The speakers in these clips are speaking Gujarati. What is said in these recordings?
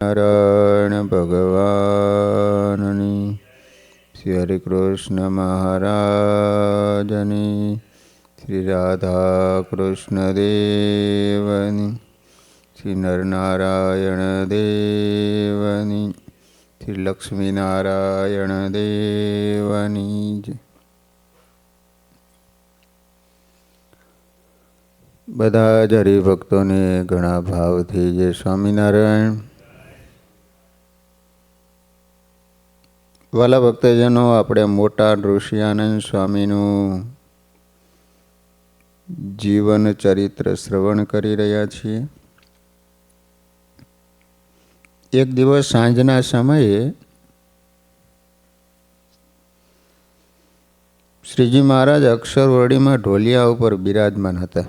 નારાયણ ભગવાનની, શ્રી હરિ કૃષ્ણ મહારાજની, શ્રી રાધા કૃષ્ણ દેવની, શ્રી નરનારાયણ દેવની, શ્રી લક્ષ્મીનારાયણ દેવની. બધા જ હરિભક્તોને ઘણા ભાવથી જય સ્વામિનારાયણ. વાલા ભક્તજનો, આપણે મોટા ઋષિ આનંદ સ્વામીનું જીવન ચરિત્ર શ્રવણ કરી રહ્યા છીએ. એક દિવસ સાંજના સમયે શ્રીજી મહારાજ અક્ષરવડીમાં ઢોલિયા ઉપર બિરાજમાન હતા.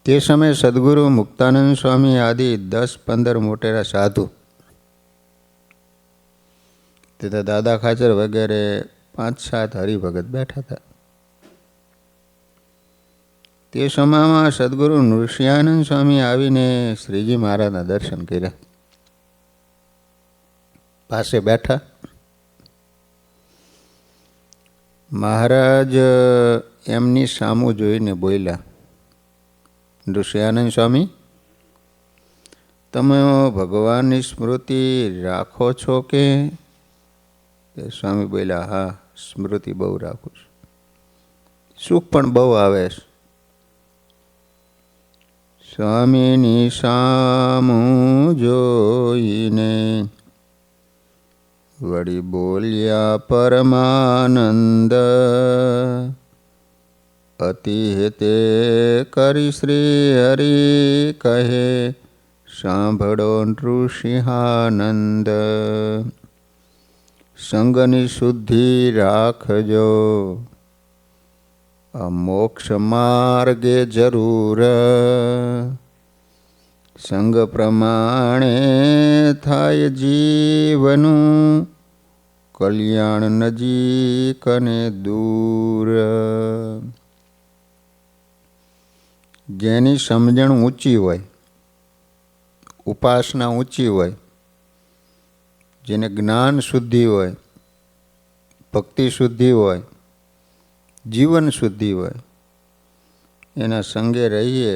તે સમયે સદગુરુ મુક્તાનંદ સ્વામી આદિ 10-15 મોટેરા સાધુ તથા દાદા ખાચર વગેરે 5-7 હરિભગત બેઠા હતા. તે સમયમાં સદગુરુ નૃસિંહાનંદ સ્વામી આવીને શ્રીજી મહારાજના દર્શન કર્યા. પાસે બેઠા. મહારાજ એમની સામું જોઈને બોલ્યા, નૃસિંહાનંદ સ્વામી, તમે ભગવાનની સ્મૃતિ રાખો છો કે? સ્વામી બોલ્યા, હા, સ્મૃતિ બહુ રાખું છું. સુખ પણ બહુ આવે છે. સ્વામીની સામું જોઈને વળી બોલ્યા પરમાનંદ, અતિ હેતે કરી શ્રી હરિ કહે, સાંભળો નૃસિંહાનંદ. સંગની શુદ્ધિ રાખજો, આ મોક્ષ માર્ગે જરૂર. સંગ પ્રમાણે થાય જીવનું, કલ્યાણ નજીક અને દૂર. જેની સમજણ ઊંચી હોય, ઉપાસના ઊંચી હોય, જેને જ્ઞાન શુદ્ધિ હોય, ભક્તિ શુદ્ધિ હોય, જીવન શુદ્ધિ હોય, એના સંગે રહીએ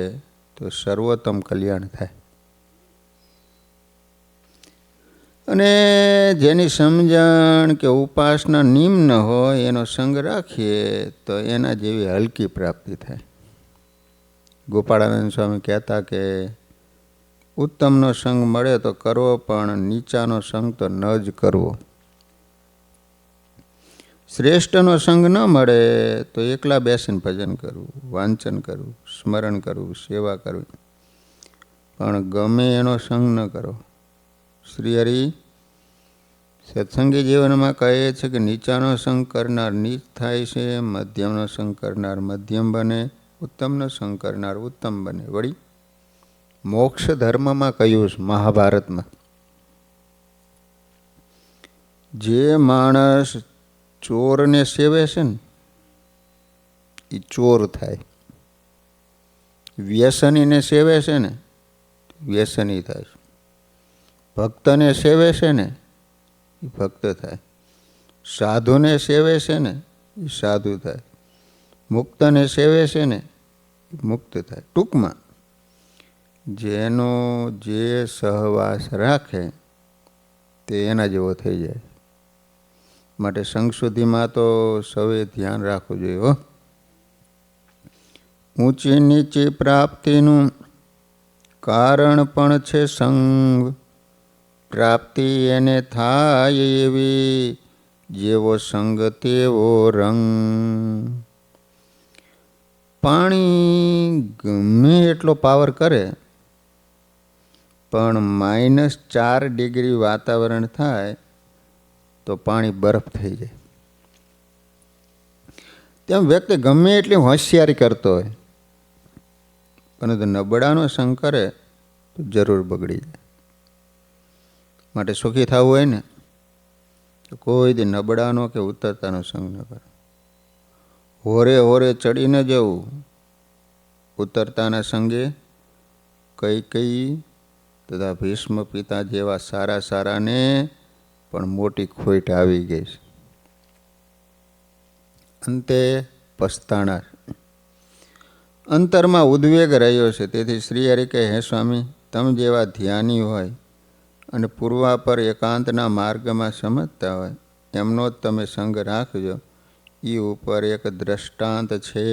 તો સર્વોત્તમ કલ્યાણ થાય. અને જેની સમજણ કે ઉપાસના નિમ્ન હોય એનો સંગ રાખીએ તો એના જેવી હલકી પ્રાપ્તિ થાય. ગોપાળાનંદ સ્વામી કહેતા કે ઉત્તમનો સંગ મળે તો કરવો, પણ નીચાનો સંગ તો ન જ કરવો. શ્રેષ્ઠનો સંગ ન મળે તો એકલા બેસીને ભજન કરવું, વાંચન કરવું, સ્મરણ કરવું, સેવા કરવી, પણ ગમે એનો સંગ ન કરો. શ્રી હરિ સત્સંગી જીવનમાં કહે છે કે નીચાનો સંગ કરનાર નીચ થાય છે, મધ્યમનો સંગ કરનાર મધ્યમ બને, ઉત્તમનો સંગ કરનાર ઉત્તમ બને. વળી મોક્ષ ધર્મમાં કહ્યું છે મહાભારતમાં, જે માણસ ચોરને સેવે છે ને એ ચોર થાય, વ્યસનીને સેવે છે ને વ્યસની થાય, ભક્તને સેવે છે ને એ ભક્ત થાય, સાધુને સેવે છે ને એ સાધુ થાય, મુક્તને સેવે છે ને એ મુક્ત થાય. ટૂંકમાં જેનો જે સહવાસ રાખે તે એના જેવો થઈ જાય. માટે સંગશુદ્ધિમાં તો સૌએ ધ્યાન રાખવું જોઈએ. હો, ઊંચી નીચી પ્રાપ્તિનું કારણ પણ છે સંગ. પ્રાપ્તિ એને થાય એવી, જેવો સંગ તેવો રંગ. પાણી ગમે એટલો પાવર કરે પણ -4 ડિગ્રી વાતાવરણ થાય તો પાણી બરફ થઈ જાય. તેમ વ્યક્તિ ગમે એટલી હોશિયારી કરતો હોય પરંતુ નબળાનો સંગ કરે તો જરૂર બગડી જાય. માટે સુખી થવું હોય ને તો કોઈ દી નબળાનો કે ઉતરતાનો સંગ ન કરે. હોરે હોરે ચડી ન જવું, ઉતરતાના સંગે કૈકેયી તથા ભીષ્મ પિતા જેવા સારા સારાને પણ મોટી ખોટ આવી ગઈ છે. અંતે પસ્તાણા. અંતરમાં ઉદ્વેગ રહ્યો છે. તેથી શ્રી હરિ કહે, હે સ્વામી, તમે જેવા ધ્યાની હોય અને પૂર્વાપર એકાંતના માર્ગમાં સમજતા હોય એમનો જ તમે સંગ રાખજો. એ ઉપર એક દ્રષ્ટાંત છે.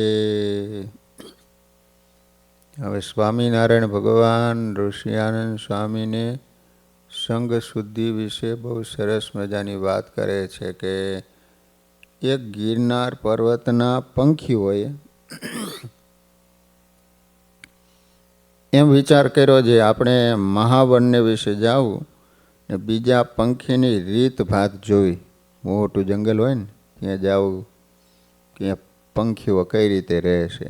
હવે સ્વામિનારાયણ ભગવાન ઋષિયાનંદ સ્વામીને સંગ શુદ્ધિ વિશે બહુ સરસ મજાની વાત કરે છે કે એક ગિરનાર પર્વતના પંખીઓએ એમ વિચાર કર્યો છે આપણે મહાવન્ય વિશે જવું ને બીજા પંખીની રીત ભાત જોઈ. મોટું જંગલ હોય ને ત્યાં જવું કે પંખીઓ કઈ રીતે રહે છે.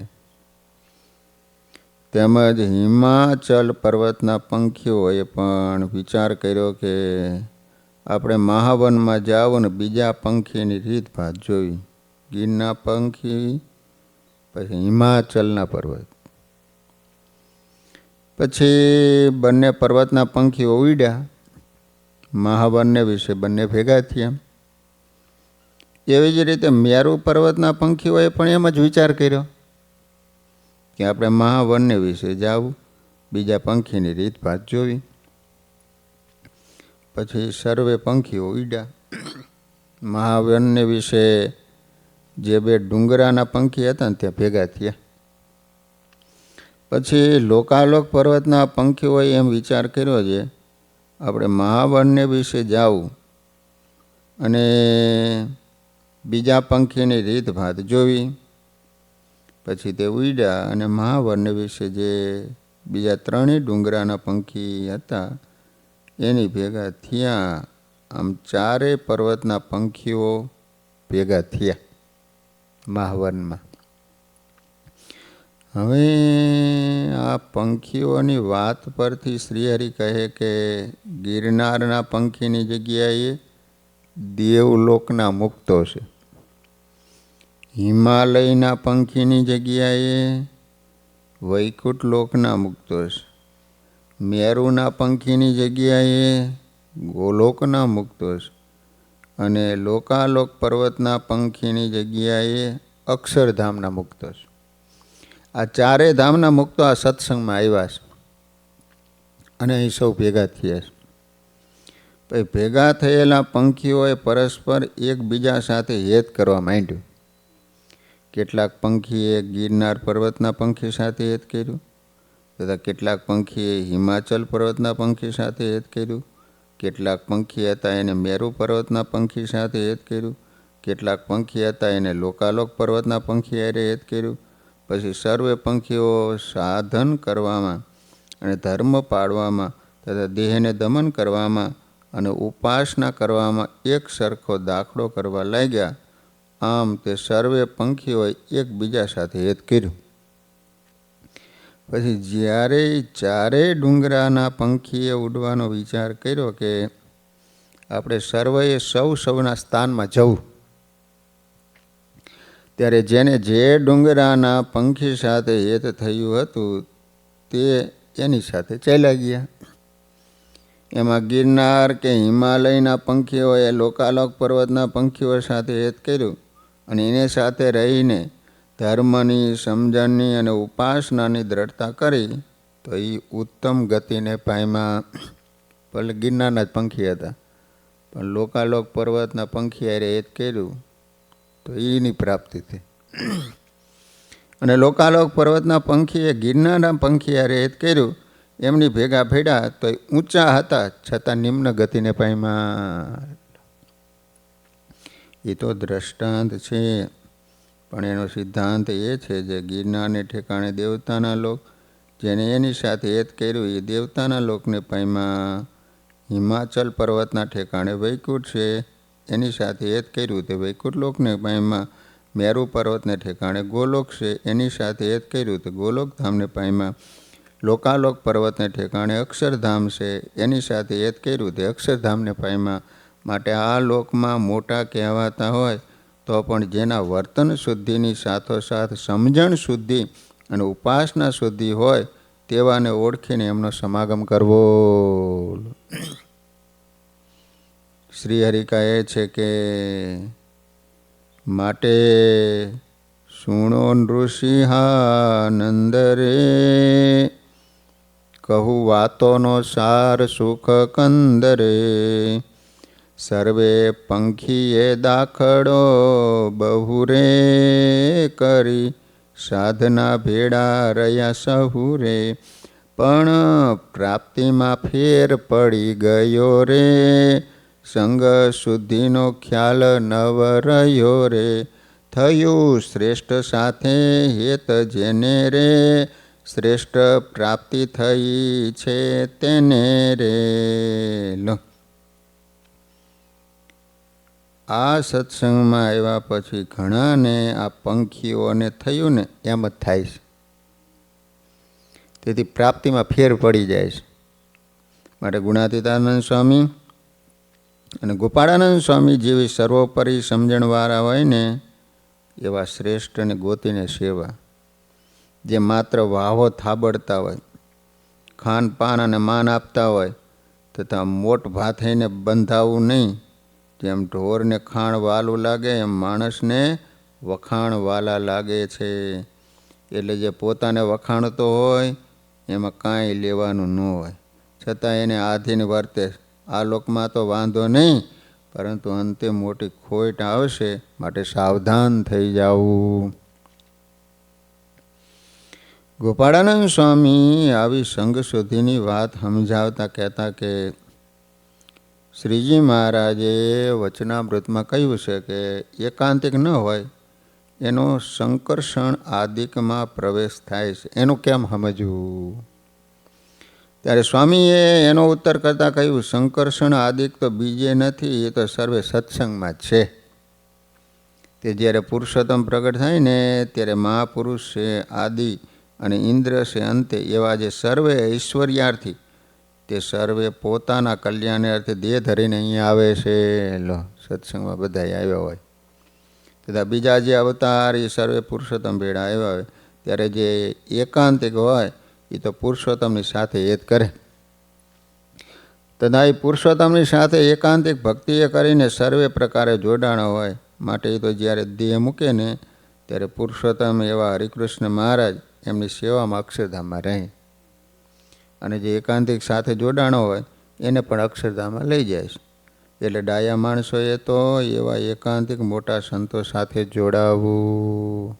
તેમજ હિમાચલ પર્વતના પંખીઓએ પણ વિચાર કર્યો કે આપણે મહાવનમાં જાવ ને બીજા પંખીની રીત ભાત જોઈ. ગીરના પંખી, પછી હિમાચલના પર્વત. પછી બંને પર્વતના પંખીઓ ઉડ્યા, મહાવન્ય વિશે બંને ભેગા થયા. એવી જ રીતે મેરુ પર્વતના પંખીઓએ પણ એમ જ વિચાર કર્યો કે આપણે મહાવન્ય વિશે જાવું, બીજા પંખીની રીત ભાત જોવી. પછી સર્વે પંખીઓ ઉડ્યા. મહાવન્ય વિશે જે બે ડુંગરાના પંખી હતા ને ત્યાં ભેગા થયા. પછી લોકાલોક પર્વતના પંખીઓએ એમ વિચાર કર્યો છે આપણે મહાવન્ય વિશે જાવું અને બીજા પંખીની રીત ભાત જોવી. પછી તે ઉડ્યા અને મહાવન્ય વિશે જે બીજા ત્રણેય ડુંગરાના પંખી હતા એની ભેગા થયા. આમ ચારેય પર્વતના પંખીઓ ભેગા થયા મહાવનમાં. હવે આ પંખીઓની વાત પરથી શ્રીહરિ કહે કે ગિરનારના પંખીની જગ્યાએ દેવલોકના મુક્તો છે, હિમાલયના પંખીની જગ્યાએ વૈકુંઠ લોકના મુક્તો છે, મેરુના પંખીની જગ્યાએ ગોલોકના મુક્તો છે અને લોકાલોક પર્વતના પંખીની જગ્યાએ અક્ષરધામના મુક્તો છે. આ ચારેય ધામના મુક્તો આ સત્સંગમાં આવ્યા છે અને અહીં સૌ ભેગા થયા છે. પછી ભેગા થયેલા પંખીઓએ પરસ્પર એકબીજા સાથે હેત કરવા માંડ્યું. કેટલાક પંખીએ ગિરનાર પર્વતના પંખી સાથે હેત કર્યું, તથા કેટલાક પંખીએ હિમાચલ પર્વતના પંખી સાથે હેત કર્યું, કેટલાક પંખી હતા એને મેરુ પર્વતના પંખી સાથે હેત કર્યું, કેટલાક પંખી હતા એને લોકાલોક પર્વતના પંખી હારે હેત કર્યું. પછી સર્વે પંખીઓ સાધન કરવામાં અને ધર્મ પાળવામાં તથા દેહને દમન કરવામાં અને ઉપાસના કરવામાં એક સરખો દાખલો કરવા લાગ્યા. આમ તે સર્વે પંખીઓએ એકબીજા સાથે હેત કર્યું. પછી જ્યારે ચારેય ડુંગરાના પંખીએ ઉડવાનો વિચાર કર્યો કે આપણે સર્વએ સૌના સ્થાનમાં જવું, ત્યારે જેને જે ડુંગરાના પંખી સાથે હેત થયું હતું તે એની સાથે ચાલ્યા ગયા. એમાં ગિરનાર કે હિમાલયના પંખીઓએ લોકાલોક પર્વતના પંખીઓ સાથે હેત કર્યું અને એને સાથે રહીને ધર્મની, સમજણની અને ઉપાસનાની દ્રઢતા કરી તો એ ઉત્તમ ગતિને પામ્યા. ભલે ગિરનારના જ પંખી હતા પણ લોકાલોક પર્વતના પંખી હારે હેત કર્યું તો એની પ્રાપ્તિ થઈ. અને લોકાલોક પર્વતના પંખીએ ગિરનારના પંખી હારે હેત કર્યું, એમની ભેગા ભેડા તો ઊંચા હતા છતાં નિમ્ન ગતિને પામ્યા. એ તો દ્રષ્ટાંત છે, પણ એનો સિદ્ધાંત એ છે જે ગિરનારને ઠેકાણે દેવતાના લોક, જેને એની સાથે હેત કર્યું એ દેવતાના લોકને પામ્યા. હિમાચલ પર્વતના ઠેકાણે વૈકુંઠ છે, એની સાથે હેત કર્યું તે વૈકુંઠ લોકને પામ્યા. મેરુ પર્વતને ઠેકાણે ગોલોક છે, એની સાથે હેત કર્યું તે ગોલોક ધામને પામ્યા. લોકાલોક પર્વતને ઠેકાણે અક્ષરધામ છે, એની સાથે હેત કર્યું તે અક્ષરધામને પામ્યા. માટે આ લોકમાં મોટા કહેવાતા હોય તો પણ જેના વર્તન શુદ્ધિની સાથોસાથ સમજણ શુદ્ધિ અને ઉપાસના શુદ્ધિ હોય તેવાને ઓળખીને એમનો સમાગમ કરવો. શ્રીહરિ કહે છે કે માટે સુણો નૃસિંહાનંદ રે, કહું વાતોનો સાર સુખ કંદ રે. સર્વે પંખીએ દાખલો બહુ રે, કરી સાધના ભેળા રહ્યા સહુ રે. પણ પ્રાપ્તિમાં ફેર પડી ગયો રે, સંગ શુદ્ધિનો ખ્યાલ નવ રહ્યો રે. થયું શ્રેષ્ઠ સાથે હેત જેને રે, શ્રેષ્ઠ પ્રાપ્તિ થઈ છે તેને રે. લો, આ સત્સંગમાં આવ્યા પછી ઘણાને આ પંખીઓને થયું ને એમ જ થાય છે. તેથી પ્રાપ્તિમાં ફેર પડી જાય છે. માટે ગુણાતીતાનંદ સ્વામી અને ગોપાળાનંદ સ્વામી જેવી સર્વોપરી સમજણવાળા હોય ને એવા શ્રેષ્ઠને ગોતીને સેવા. જે માત્ર વાહો થાબડતા હોય, ખાન પાન અને માન આપતા હોય, તથા મોટ ભાથઈને બંધાવવું નહીં. જેમ ઢોરને ખાણ વાલું લાગે એમ માણસને વખાણ વાલા લાગે છે. એટલે જે પોતાને વખાણતો હોય એમાં કાંઈ લેવાનું ન હોય, છતાં એને આધીન વર્તે. આ લોકમાં તો વાંધો નહીં, પરંતુ અંતે મોટી ખોટ આવશે, માટે સાવધાન થઈ જાવું. ગોપાળાનંદ સ્વામી આવી સંઘ શુદ્ધિની વાત સમજાવતા કહેતા કે શ્રીજી મહારાજે વચનામૃતમાં કહ્યું છે કે એકાંતિક ન હોય એનો સંકર્ષણ આદિકમાં પ્રવેશ થાય છે. એનું કેમ સમજવું? ત્યારે સ્વામીએ એનો ઉત્તર કરતાં કહ્યું, સંકર્ષણ આદિક તો બીજે નથી, એ તો સર્વે સત્સંગમાં જ છે. તે જ્યારે પુરુષોત્તમ પ્રગટ થાય ને ત્યારે મહાપુરુષ છે આદિ અને ઇન્દ્ર છે અંતે, એવા જે સર્વે ઐશ્વર્યાર્થી તે સર્વે પોતાના કલ્યાણ અર્થે દેહ ધરીને અહીંયા આવે છે. લો, સત્સંગમાં બધા આવ્યા હોય, તથા બીજા જે અવતાર એ સર્વે પુરુષોત્તમ ભેળા આવ્યા હોય, ત્યારે જે એકાંતિક હોય એ તો પુરુષોત્તમની સાથે હેત કરે. તથા એ પુરુષોત્તમની સાથે એકાંતિક ભક્તિએ કરીને સર્વે પ્રકારે જોડાણો હોય. માટે એ તો જ્યારે દેહ મૂકે ને ત્યારે પુરુષોત્તમ એવા હરિકૃષ્ણ મહારાજ એમની સેવામાં અક્ષરધામમાં રહે, અને જે એકાંતિક સાથે જોડાણો હોય એને પણ અક્ષરધામમાં લઈ જાય છે. એટલે ડાયા માણસોએ તો એવા એકાંતિક મોટા સંતો સાથે જોડાવવું.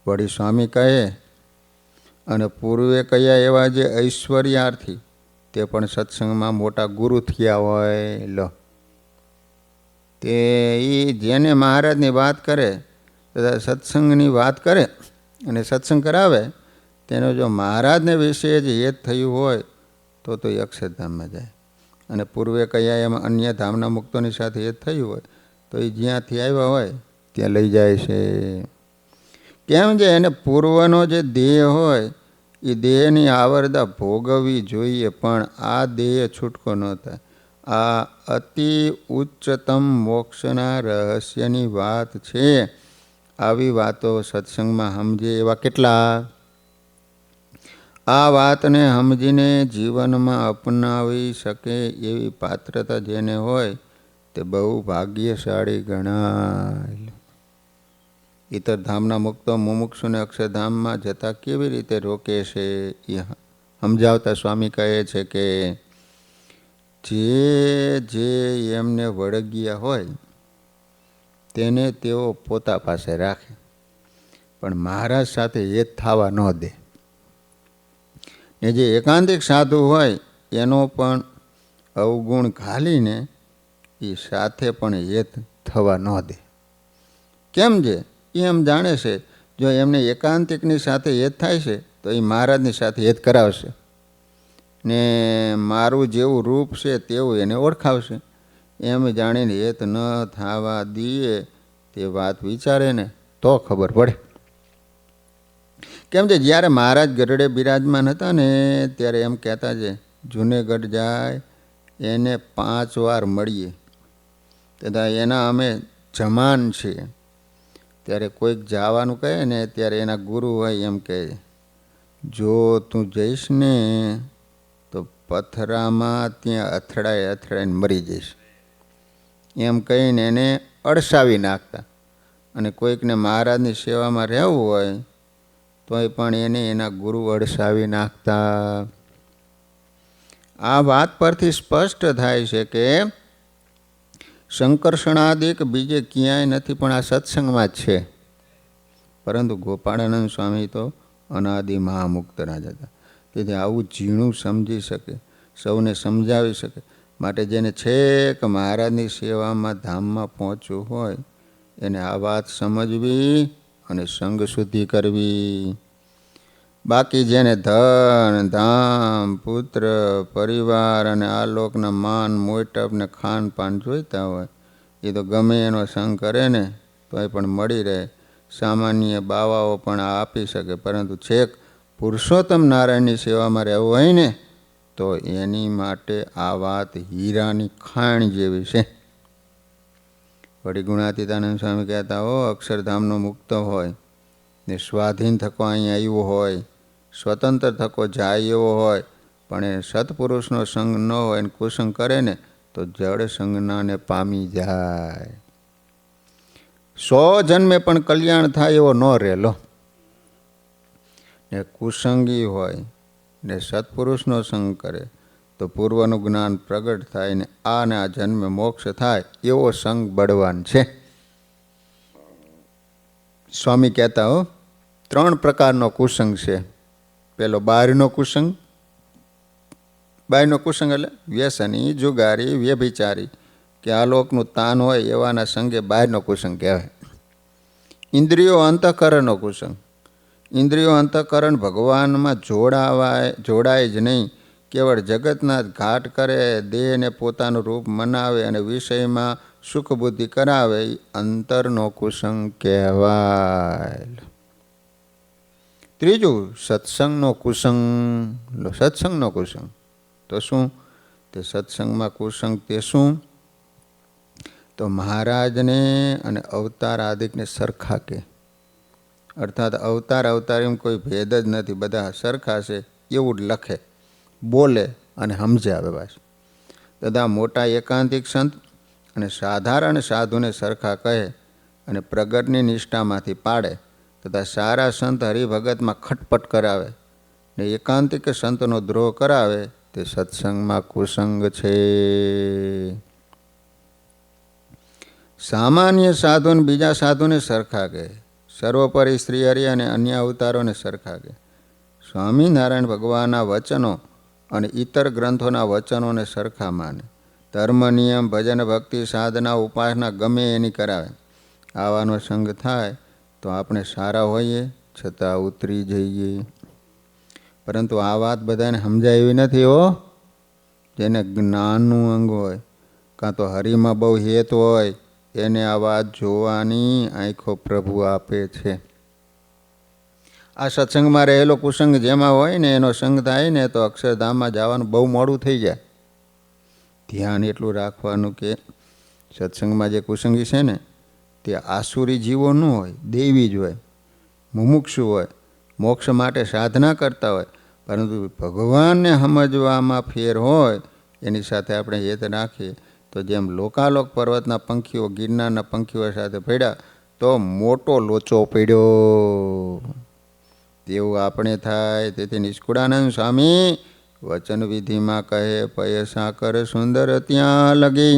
વળી સ્વામી કહે, અને પૂર્વે કયા એવા જે ઐશ્વર્યાર્થી તે પણ સત્સંગમાં મોટા ગુરુ થયા હોય. લો, તે એ જેને મહારાજની વાત કરે તથા સત્સંગની વાત કરે અને સત્સંગ કરાવે, તેનો જો મહારાજને વિશે જ હેત થયું હોય તો એ અક્ષરધામમાં જાય. અને પૂર્વે કયા એમાં અન્ય ધામના મુક્તોની સાથે હેત થયું હોય તો એ જ્યાંથી આવ્યા હોય ત્યાં લઈ જાય છે. કેમ જે એને પૂર્વનો જે દેહ હોય એ દેહની આવરદા ભોગવવી જોઈએ, પણ આ દેહ છૂટકો ન થાય. આ અતિ ઉચ્ચતમ મોક્ષના રહસ્યની વાત છે. આવી વાતો સત્સંગમાં સમજે એવા કેટલા? આ વાતને સમજીને જીવનમાં અપનાવી શકે એવી પાત્રતા જેને હોય તે બહુ ભાગ્યશાળી ગણાય. ઇતર ધામના મુક્તો મુમુક્ષુને અક્ષરધામમાં જતા કેવી રીતે રોકે છે એ સમજાવતા સ્વામી કહે છે કે જે એમને વળગ્યા હોય તેને તેઓ પોતા પાસે રાખે, પણ મહારાજ સાથે હેત થવા ન દે. ને જે એકાંતિક સાધુ હોય એનો પણ અવગુણ ઘાલીને એ સાથે પણ હેત થવા ન દે. કેમ જે એમ જાણે છે જો એમને એકાંતિકની સાથે હેત થાય છે તો એ મહારાજની સાથે હેત કરાવશે ને મારું જેવું રૂપ છે તેવું એને ઓળખાવશે. એમ જાણીને હેત ન થવા દઈએ તે વાત વિચારે ને તો ખબર પડે. કેમ છે જ્યારે મહારાજ ગરડે બિરાજમાન હતા ને ત્યારે એમ કહેતા છે, જુનેગઢ જાય એને 5 વાર મળીએ, તથા એના અમે જમાન છીએ. ત્યારે કોઈક જવાનું કહે ને ત્યારે એના ગુરુ હોય એમ કહે, જો તું જઈશ ને તો પથરામાં ત્યાં અથડાઈને મરી જઈશ, એમ કહીને એને અડસાવી નાખતા. અને કોઈકને મહારાજની સેવામાં રહેવું હોય તોય પણ એને એના ગુરુ અડસાવી નાખતા. આ વાત પરથી સ્પષ્ટ થાય છે કે સંકર્ષણાદિક બીજે ક્યાંય નથી, પણ આ સત્સંગમાં જ છે. પરંતુ ગોપાળાનંદ સ્વામી તો અનાદિ મહામુક્ત રાજા હતા. તેથી આવું ઝીણું સમજી શકે, સૌને સમજાવી શકે. માટે જેને છેક મહારાજની સેવામાં ધામમાં પહોંચવું હોય એને આ વાત સમજવી અને સંગ શુદ્ધિ કરવી. બાકી જેને ધન, ધામ, પુત્ર, પરિવાર અને આ લોકના માન, મોટપ ને ખાનપાન જોઈતા હોય એ તો ગમે એનો સંગ કરે ને તોય પણ મળી રહે. સામાન્ય બાવાઓ પણ આ આપી શકે, પરંતુ છેક પુરુષોત્તમ નારાયણની સેવામાં રહેવું હોય ને તો એની માટે આ વાત હીરાની ખાણ જેવી છે. વળી ગુણાતીતાનંદ સ્વામી કહેતા, અક્ષરધામનો મુક્ત હોય ને સ્વાધીન થકો અહીંયા આવ્યો હોય, સ્વતંત્ર થકો જાય એવો હોય, પણ એ સત્પુરુષનો સંગ ન હોય ને કુસંગ કરે ને તો જડ સંજ્ઞાને પામી જાય. 100 જન્મે પણ કલ્યાણ થાય એવો ન રહેલો. ને કુસંગી હોય ને સત્પુરુષનો સંગ કરે તો પૂર્વનું જ્ઞાન પ્રગટ થાય ને આ જન્મે મોક્ષ થાય એવો સંગ બળવાન છે. સ્વામી કહેતા 3 પ્રકારનો કુસંગ છે. પેલો બહારનો કુસંગ. બહારનો કુસંગ એટલે વ્યસની, જુગારી, વ્યભિચારી કે આ લોકનું તાન હોય એવાના સંગે બહારનો કુસંગ કહેવાય. ઇન્દ્રિયો અંતઃકરણનો કુસંગ. ઇન્દ્રિયો અંતઃકરણ ભગવાનમાં જોડાય જ નહીં, કેવળ જગતના ઘાટ કરે, દેહને પોતાનું રૂપ મનાવે અને વિષયમાં સુખ બુદ્ધિ કરાવે, અંતરનો કુસંગ કહેવાય. ત્રીજું સત્સંગનો કુસંગ. સત્સંગનો કુસંગ તો શું? તે સત્સંગમાં કુસંગ તે શું? તો મહારાજને અને અવતાર આદિકને સરખા કે, અર્થાત અવતારીમાં કોઈ ભેદ જ નથી, બધા સરખા છે એવું જ લખે, બોલે અને સમજાવે. બસ તથા મોટા એકાંતિક સંત અને સાધારણ સાધુને સરખા કહે અને પ્રગટની નિષ્ઠામાંથી પાડે, તથા સારા સંત હરિભગતમાં ખટપટ કરાવે ને એકાંતિક સંતનો દ્રોહ કરાવે તે સત્સંગમાં કુસંગ છે. સામાન્ય સાધુને બીજા સાધુને સરખા કહે, સર્વોપરી શ્રી હરિ અને અન્ય અવતારોને સરખા કહે, સ્વામિનારાયણ ભગવાનના વચનો અને ઇતર ગ્રંથોના વચનોને સરખા માને, ધર્મ, નિયમ, ભજન, ભક્તિ, સાધના, ઉપાસના ગમે એની કરાવે. આવાનો સંગ થાય તો આપણે સારા હોઈએ છતાં ઉતરી જઈએ. પરંતુ આ વાત બધાને સમજાય એવી નથી હો. જેને જ્ઞાનનું અંગ હોય કાં તો હરિમાં બહુ હેત હોય એને આ વાત જોવાની આંખો પ્રભુ આપે છે. આ સત્સંગમાં રહેલો કુસંગ જેમાં હોય ને એનો સંગ થાય ને તો અક્ષરધામમાં જવાનું બહુ મોડું થઈ જાય. ધ્યાન એટલું રાખવાનું કે સત્સંગમાં જે કુસંગી છે ને તે આસુરી જીવો ન હોય, દૈવી જ હોય, મુમુક્ષુ હોય, મોક્ષ માટે સાધના કરતા હોય, પરંતુ ભગવાનને સમજવામાં ફેર હોય એની સાથે આપણે હેત રાખીએ તો જેમ લોકાલોક પર્વતના પંખીઓ ગિરનારના પંખીઓ સાથે પડ્યા તો મોટો લોચો પડ્યો તેવું આપણે થાય. તેથી નિષ્કુળાનંદ સ્વામી વચન વિધિમાં કહે, પયસા કર સુંદર ત્યાં લગી,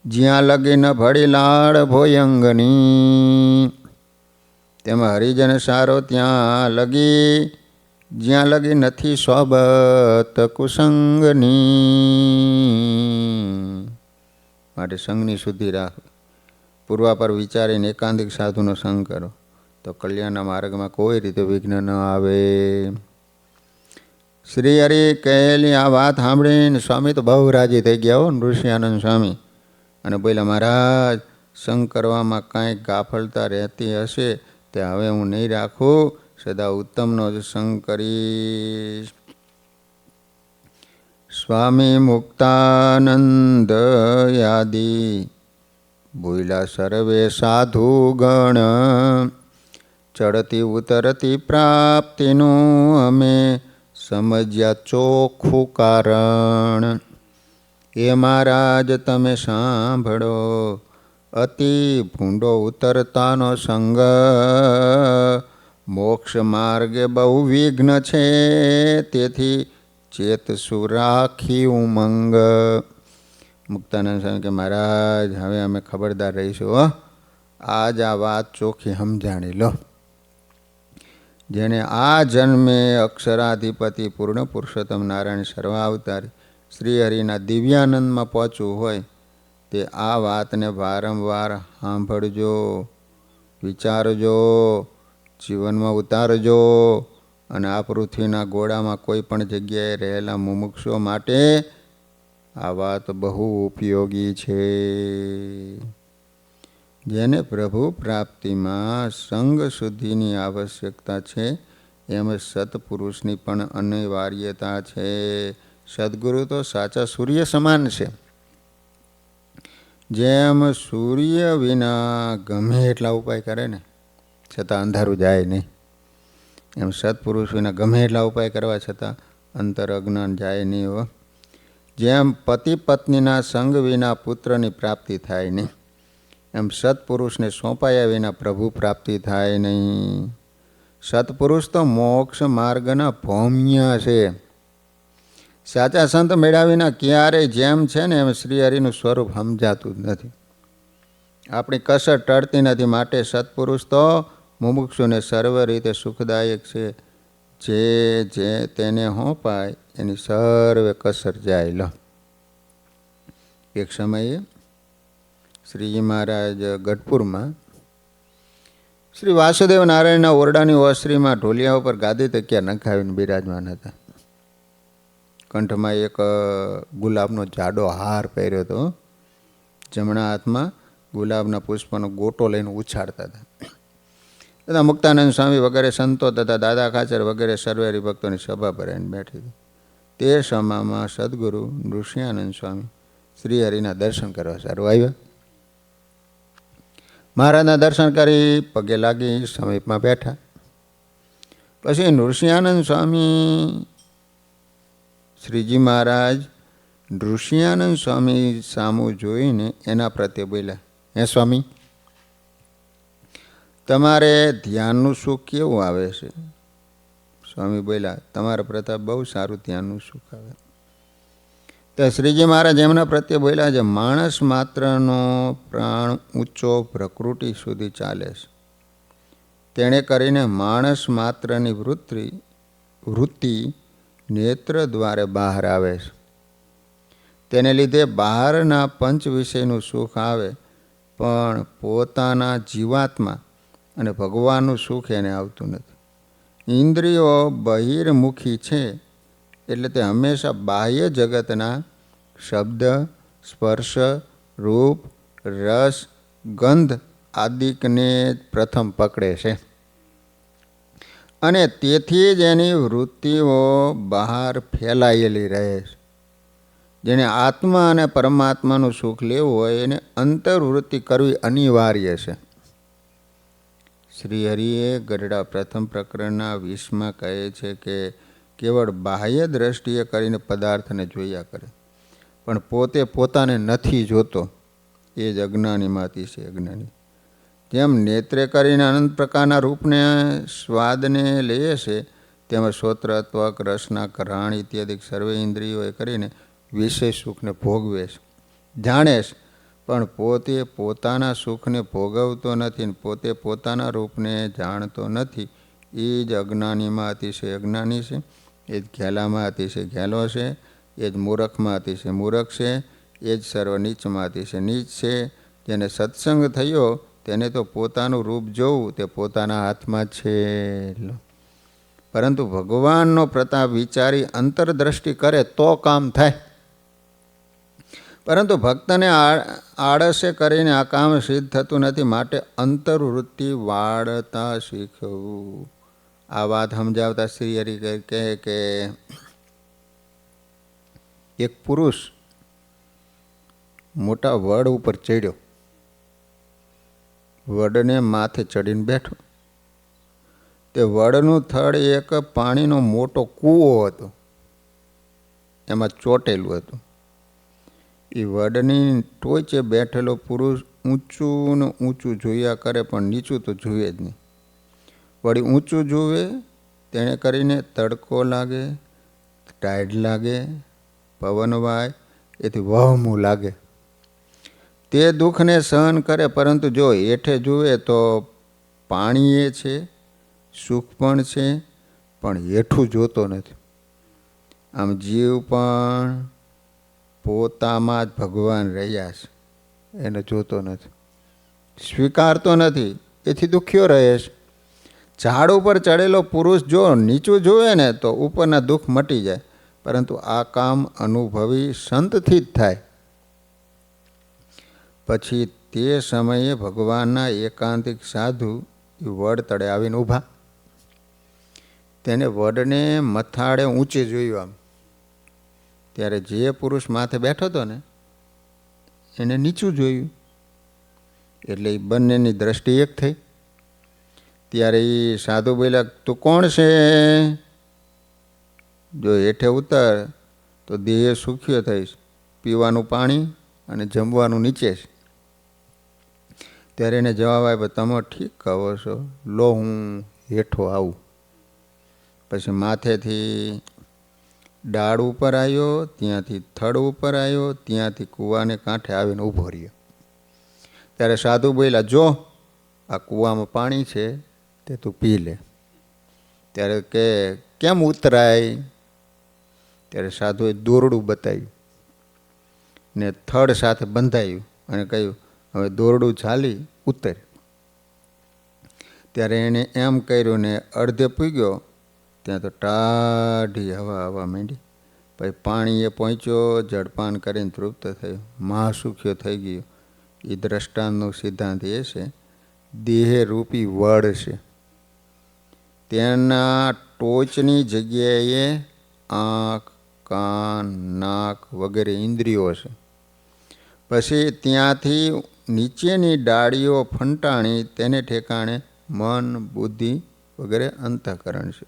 જ્યાં લગી ન ભળી લાડ ભોયંગની. તેમાં હરિજન સારો ત્યાં લગી, જ્યાં લગી નથી સોબત કુસંગની. માટે સંગની શુદ્ધિ રાખવી. પૂર્વાપર વિચારીને એકાંતિક સાધુનો સંગ કરો તો કલ્યાણના માર્ગમાં કોઈ રીતે વિઘ્ન ન આવે. શ્રી હરિ કહેલી આ વાત સાંભળીને સ્વામી તો બહુ રાજી થઈ ગયા હો, નૃસિંહાનંદ સ્વામી. અને બોલ્યા, મહારાજ સંગ કરવામાં કાંઈક ગાફલતા રહેતી હશે તે હવે હું નહીં રાખું, સદા ઉત્તમનો જ સંગ કરીશ. સ્વામી મુક્તાનંદ યાદી બોલ્યા, સર્વે સાધુ ગણ ચડતી ઉતરતી પ્રાપ્તિનું અમે સમજ્યા ચોખ્ખું કારણ. એ મહારાજ તમે સાંભળો, અતિ ભૂંડો ઉતરતાનો સંગ મોક્ષ માર્ગે બહુ વિઘ્ન છે, તેથી ચેતસુ રાખી ઉમંગ. મુક્તાનંદ સ્વામી કે મહારાજ હવે અમે ખબરદાર રહીશું હો. આજ આ વાત ચોખ્ખી સમજાણી લો. જેને આ જન્મે અક્ષરાધિપતિ પૂર્ણ પુરુષોત્તમ નારાયણ સર્વાવતારી શ્રી હરિના દિવ્યાનંદમાં પહોંચવું હોય તે આ વાતને વારંવાર સાંભળજો, વિચારજો, જીવનમાં ઉતારજો. અને આ પૃથ્વીના ગોળામાં કોઈ પણ જગ્યાએ રહેલા મુમુક્ષો માટે આ વાત બહુ ઉપયોગી છે. જેને પ્રભુ પ્રાપ્તિમાં સંગ શુદ્ધિની આવશ્યકતા છે એમ સત્પુરુષની પણ અનિવાર્યતા છે. સદગુરુ તો સાચા સૂર્ય સમાન છે. જેમ સૂર્ય વિના ગમે એટલા ઉપાય કરે ને છતાં અંધારું જાય નહીં, એમ સત્પુરુષ વિના ગમે એટલા ઉપાય કરવા છતાં અંતર અજ્ઞાન જાય નહીં હો. જેમ પતિ પત્નીના સંગ વિના પુત્રની પ્રાપ્તિ થાય નહીં, એમ સત્પુરુષને સોંપાયા વિના પ્રભુ પ્રાપ્તિ થાય નહીં. સત્પુરુષ તો મોક્ષ માર્ગના ભૌમ્ય છે. સાચા સંત મેળવ્યા વિના ક્યારેય જેમ છે ને એમ શ્રીહરિનું સ્વરૂપ સમજાતું જ નથી. આપણી કસર ટળતી નથી. માટે સત્પુરુષ તો મુમુક્ષુને સર્વ રીતે સુખદાયક છે. જે તેને હોંપાય એની સર્વે કસર જાય લો. એક સમયે શ્રીજી મહારાજ ગઢપુરમાં શ્રી વાસુદેવ નારાયણના ઓરડાની ઓસરીમાં ઢોલિયા ઉપર ગાદી તકિયા નખાવીને બિરાજમાન હતા. કંઠમાં એક ગુલાબનો જાડો હાર પહેર્યો હતો. જમણા હાથમાં ગુલાબના પુષ્પનો ગોટો લઈને ઉછાળતા હતા. તથા મુક્તાનંદ સ્વામી વગેરે સંતો તથા દાદા ખાચર વગેરે સર્વે હરિભક્તોની સભા ભરાઈને બેઠી હતી. તે સમયમાં સદગુરુ નૃસિંહાનંદ સ્વામી શ્રી હરિના દર્શન કરવા સારું આવ્યા. મહારાજના દર્શન કરી પગે લાગી સમીપમાં બેઠા. પછી નૃસિંહાનંદ સ્વામી શ્રીજી મહારાજ નૃસિંહાનંદ સ્વામી સામું જોઈને એના પ્રત્યે બોલ્યા, હે સ્વામી, તમારે ધ્યાનનું સુખ કેવું આવે છે? સ્વામી બોલ્યા, તમારા પ્રતાપ બહુ સારું ધ્યાનનું સુખ આવે. તો શ્રીજી મહારાજ એમના પ્રત્યે બોલ્યા છે, માણસ માત્રનો પ્રાણ ઊંચો પ્રકૃતિ સુધી ચાલે છે. તેણે કરીને માણસ માત્રની વૃત્તિ નેત્ર દ્વારે બહાર આવે છે. તેને લીધે બહારના પંચ વિષયનું સુખ આવે, પણ પોતાના જીવાત્મા અને ભગવાનનું સુખ એને આવતું નથી. ઇન્દ્રિયો બહિર્મુખી છે, એટલે તે હંમેશા બાહ્ય જગતના શબ્દ, સ્પર્શ, રૂપ, રસ, ગંધ આદિકને પ્રથમ પકડે છે. અને તેથી જ એની વૃત્તિઓ બહાર ફેલાયેલી રહે છે. જેને આત્મા અને પરમાત્માનું સુખ લેવું હોય એને અંતર્વૃત્તિ કરવી અનિવાર્ય છે. શ્રી હરિએ ગરડા પ્રથમ પ્રકરણના 20માં કહે છે કે કેવળ બાહ્ય દ્રષ્ટિએ કરીને પદાર્થને જોયા કરે, પણ પોતે પોતાને નથી જોતો. એ જ અજ્ઞાનીમાંથી છે. અજ્ઞાની જેમ નેત્રે કરીને અનંત પ્રકારના રૂપને સ્વાદને લે છે, તેમાં શ્રોત્ર, ત્વક, રસના, ઘ્રાણ ઇત્યાદિ સર્વે ઇન્દ્રિયોએ કરીને વિષય સુખને ભોગવે છે, જાણે છે, પણ પોતે પોતાના સુખને ભોગવતો નથી, પોતે પોતાના રૂપને જાણતો નથી. એ જ અજ્ઞાનીમાં અતિશય અજ્ઞાની છે. એ જ ઘેલામાં અતિશય ઘેલો છે. એ જ મૂર્ખમાં અતિશય મૂર્ખ છે. એ જ સર્વ નીચમાં અતિશય નીચ છે. જેને સત્સંગ થયો તેને તો પોતાનું રૂપ જોવું તે પોતાના હાથમાં છે. પરંતુ ભગવાનનો પ્રતાપ વિચારી અંતરદ્રષ્ટિ કરે તો કામ થાય. પરંતુ ભક્તને આળસે કરીને આ કામ સિદ્ધ થતું નથી. માટે અંતર્વૃત્તિ વાળતા શીખવું. આ વાત સમજાવતા શ્રી હરિ કહે કે એક પુરુષ મોટા વડ ઉપર ચડ્યો. વડને માથે ચડીને બેઠો. તે વડનું થડ એક પાણીનો મોટો કૂવો હતો, એમાં ચોટેલું હતું. એ વડની ટોચે બેઠેલો પુરુષ ઊંચું ને ઊંચું જોયા કરે, પણ નીચું તો જુએ જ નહીં. વળી ઊંચું જુએ તેણે કરીને તડકો લાગે, ટાઈડ લાગે, પવન વાય, એથી વહમું લાગે. તે દુઃખને સહન કરે, પરંતુ જો હેઠે જુએ તો પાણીએ છે, સુખ પણ છે, પણ હેઠું જોતો નથી. આમ જીવ પણ પોતામાં જ ભગવાન રહ્યા છે, એને જોતો નથી, સ્વીકારતો નથી, એથી દુખ્યો રહે છે. ઝાડ ઉપર ચડેલો પુરુષ જો નીચું જુએ ને તો ઉપરના દુઃખ મટી જાય, પરંતુ આ કામ અનુભવી સંતથી જ થાય. પછી તે સમયે ભગવાનના એકાંતિક સાધુ એ વડ તળે આવીને ઊભા. તેને વડને મથાળે ઊંચે જોયું. આમ ત્યારે જે પુરુષ માથે બેઠો હતો ને એને નીચું જોયું, એટલે એ બંનેની દ્રષ્ટિ એક થઈ. ત્યારે એ સાધુ બોલ્યા, તું કોણ છે? જો હેઠે ઉતર તો દેહ સુખ્યો થઈશ, પીવાનું પાણી અને જમવાનું નીચે છે. ત્યારે એને જવાબ આપ્યો, તમે ઠીક કહો છો, લો હું હેઠો આવું. પછી માથેથી ડાળ ઉપર આવ્યો, ત્યાંથી થડ ઉપર આવ્યો, ત્યાંથી કૂવાને કાંઠે આવીને ઊભો રહ્યો. ત્યારે સાધુ બોલ્યા, જો આ કૂવામાં પાણી છે, તે તું પી લે. ત્યારે કે કેમ ઉતરાય? ત્યારે સાધુએ દોરડું બતાવ્યું ને થડ સાથે બંધાયું અને કહ્યું, હવે દોરડું ચાલી ઉતર. ત્યારે એણે એમ કર્યું ને અડધે પૂગ્યો ત્યાં તો ટાઢી હવા માંડી. પછી પાણીએ પહોંચ્યો, જળપાન કરીને તૃપ્ત થયો, મહાસુખ્યો થઈ ગયો. એ દ્રષ્ટાંતનો સિદ્ધાંત એ છે, દેહ રૂપી વડ છે, તેના ટોચની જગ્યાએ આંખ, કાન, નાક વગેરે ઇન્દ્રિયો છે. પછી ત્યાંથી નીચેની ડાળીઓ ફંટાણી તેને ઠેકાણે મન, બુદ્ધિ વગેરે અંતઃકરણ છે.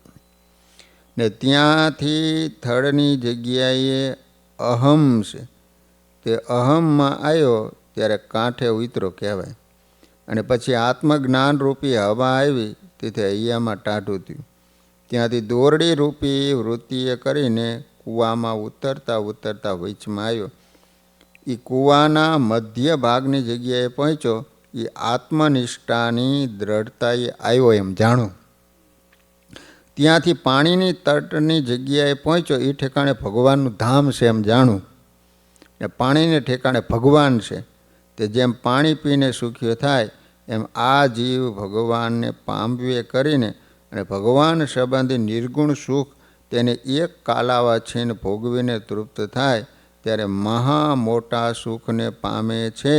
ને ત્યાંથી થડની જગ્યાએ અહમ છે. તે અહમમાં આવ્યો ત્યારે કાંઠે ઉતરો કહેવાય. અને પછી આત્મજ્ઞાન રૂપી હવા આવી, તેથી અહીંયામાં ટાઢું થયું. ત્યાંથી દોરડી રૂપી વૃત્તિએ કરીને કૂવામાં ઉતરતા ઉતરતા વચમાં આવ્યો. એ કૂવાના મધ્ય ભાગની જગ્યાએ પહોંચ્યો. એ આત્મનિષ્ઠાની દ્રઢતાએ આવ્યો એમ જાણું. ત્યાંથી પાણીની તટની જગ્યાએ પહોંચ્યો. એ ઠેકાણે ભગવાનનું ધામ છે એમ જાણું. ને પાણીને ઠેકાણે ભગવાન છે. તે જેમ પાણી પીને સુખ્યો થાય એમ આ જીવ ભગવાનને પામવે કરીને અને ભગવાન સંબંધી નિર્ગુણ સુખ તેને એક કાલાવાછીન ભોગવીને તૃપ્ત થાય ત્યારે મહા મોટા સુખને પામે છે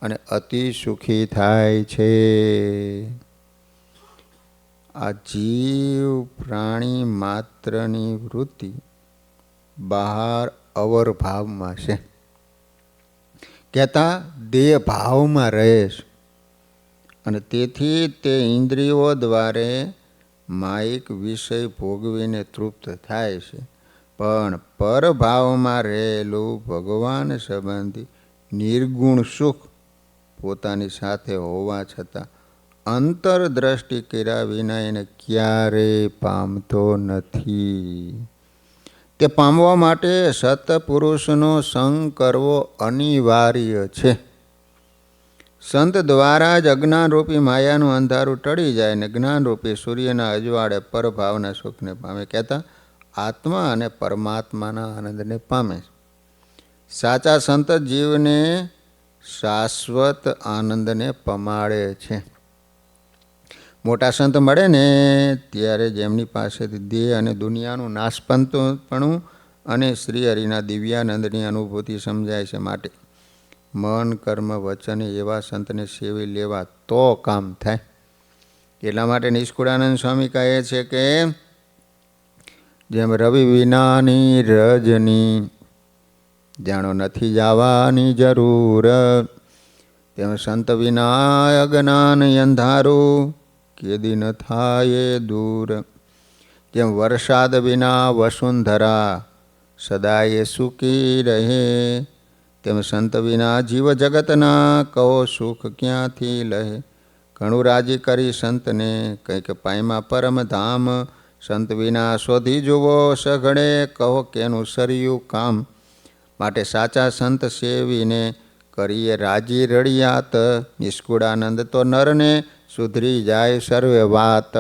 અને અતિ સુખી થાય છે. આ જીવ પ્રાણી માત્રની વૃત્તિ બહાર અવર ભાવમાં છે, કહેતા દેહ ભાવમાં રહે છે. અને તેથી તે ઇન્દ્રિયો દ્વારે માયિક વિષય ભોગવીને તૃપ્ત થાય છે. પણ પરભાવમાં રહેલું ભગવાન સંબંધી નિર્ગુણ સુખ પોતાની સાથે હોવા છતાં અંતરદ્રષ્ટિ કર્યા વિના એને ક્યારેય પામતો નથી. તે પામવા માટે સત્પુરુષનો સંગ કરવો અનિવાર્ય છે. સંત દ્વારા જ અજ્ઞાનરૂપી માયાનું અંધારું ટળી જાય ને જ્ઞાનરૂપી સૂર્યના અજવાળે પરભાવના સુખને પામે, કહેતા આત્મા અને પરમાત્માના આનંદને પામે. સાચા સંત જીવને શાશ્વત આનંદને પમાડે છે. મોટા સંત મળે ને ત્યારે જ એમની પાસેથી દેહ અને દુનિયાનું નાશપંતપણું અને શ્રી હરિના દિવ્યાનંદની અનુભૂતિ સમજાય છે. માટે મન, કર્મ, વચન એવા સંતને સેવી લેવા તો કામ થાય. એટલા માટે નિષ્કુળાનંદ સ્વામી કહે છે કે જેમ રવિ વિનાની રજની જાણો નથી જવાની જરૂર, તેમ સંત વિના અજ્ઞાન અંધારું કેદી ન થાય દૂર. જેમ વરસાદ વિના વસુંધરા સદાય સુખી રહે, તેમ સંત વિના જીવ જગતના કહો સુખ ક્યાંથી લહે. ઘણું રાજી કરી સંતને કંઈક પાયમાં પરમ ધામ, સંત વિના શોધી જુઓ સઘળે કહો કેનું સર્યું કામ. માટે સાચા સંત સેવીને કરીએ રાજી રડિયાત, નિષ્કુળાનંદ તો નરને સુધરી જાય સર્વે વાત.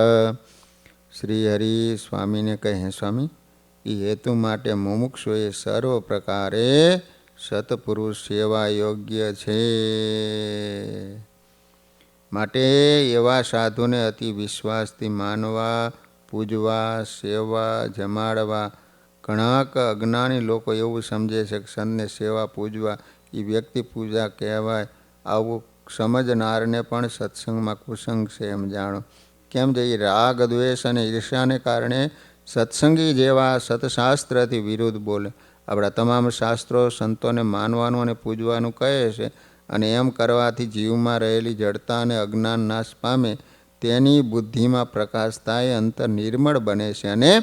શ્રી હરિ સ્વામીને કહે, સ્વામી એ હેતુ માટે મુમુક્ષુએ સર્વ પ્રકારે સત્પુરુષ સેવા યોગ્ય છે. માટે એવા સાધુને અતિ વિશ્વાસથી માનવા, પૂજવા, સેવા, જમાડવા. ઘણાક અજ્ઞાની લોકો એવું સમજે છે કે સંતને સેવા પૂજવા એ વ્યક્તિ પૂજા કહેવાય. આવું સમજનારને પણ સત્સંગમાં કુસંગ છે એમ જાણો. કેમ જે એ રાગ, દ્વેષ અને ઈર્ષાને કારણે સત્સંગી જેવા સત્શાસ્ત્રથી વિરુદ્ધ બોલે. આપણા તમામ શાસ્ત્રો સંતોને માનવાનું અને પૂજવાનું કહે છે, અને એમ કરવાથી જીવમાં રહેલી જડતા અને અજ્ઞાન નાશ પામે, તેની બુદ્ધિમાં પ્રકાશ થાય, અંતર નિર્મળ બને છે, અને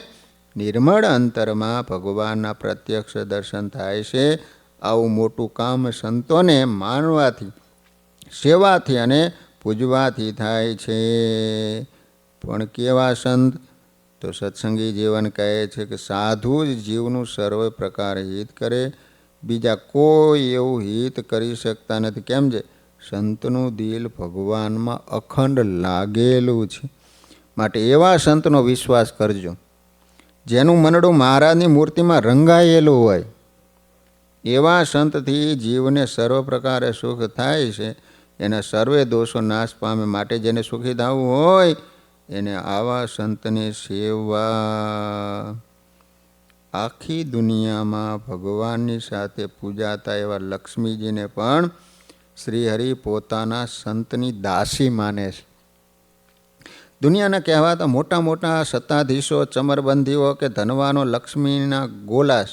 નિર્મળ અંતરમાં ભગવાનના પ્રત્યક્ષ દર્શન થાય છે. આવું મોટું કામ સંતોને માનવાથી, સેવાથી અને પૂજવાથી થાય છે. પણ કેવા સંત? તો સત્સંગી જીવન કહે છે કે સાધુ જ જીવનું સર્વ પ્રકારે હિત કરે, બીજા કોઈ એવું હિત કરી શકતા નથી. કેમ છે? સંતનું દિલ ભગવાનમાં અખંડ લાગેલું છે. માટે એવા સંતનો વિશ્વાસ કરજો જેનું મનડું મહારાજની મૂર્તિમાં રંગાયેલું હોય. એવા સંતથી જીવને સર્વ પ્રકારે સુખ થાય છે, એના સર્વે દોષો નાશ પામે. માટે જેને સુખી થવું હોય એને આવા સંતની સેવા. આખી દુનિયામાં ભગવાનની સાથે પૂજાતા એવા લક્ષ્મીજીને પણ શ્રીહરિ પોતાના સંતની દાસી માને છે. દુનિયાના કહેવાતા મોટા મોટા સત્તાધીશો, ચમરબંધીઓ કે ધનવાનો લક્ષ્મીના ગોલાશ,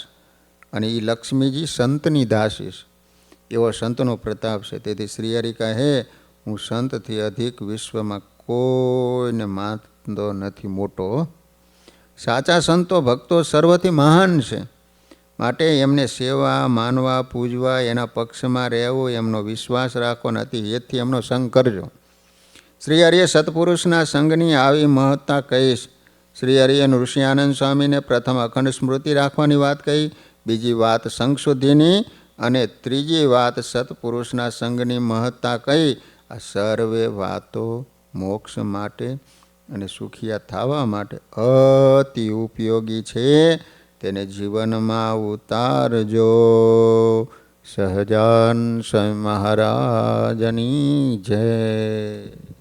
અને એ લક્ષ્મીજી સંતની દાસી છે. એવો સંતનો પ્રતાપ છે. તેથી શ્રીહરિ કહે, હું સંતથી અધિક વિશ્વમાં કોઈને માનતો નથી મોટો. સાચા સંતો ભક્તો સર્વથી મહાન છે. માટે એમને સેવા, માનવા, પૂજવા, એના પક્ષમાં રહેવું, એમનો વિશ્વાસ રાખવો, નથી હેતથી એમનો સંગ કરજો. શ્રી હરિએ સત્પુરુષના સંગની આવી મહત્તા કહીશ. શ્રી હરિએ ઋષિ આનંદ સ્વામીને પ્રથમ અખંડ સ્મૃતિ રાખવાની વાત કહી, બીજી વાત સંગશુદ્ધિની, અને ત્રીજી વાત સત્પુરુષના સંગની મહત્તા કહી. આ સર્વે વાતો મોક્ષ માટે અને સુખિયા થવા માટે અતિ ઉપયોગી છે. તેને જીવનમાં ઉતારજો. સહજાન સ્વામી મહારાજની જય.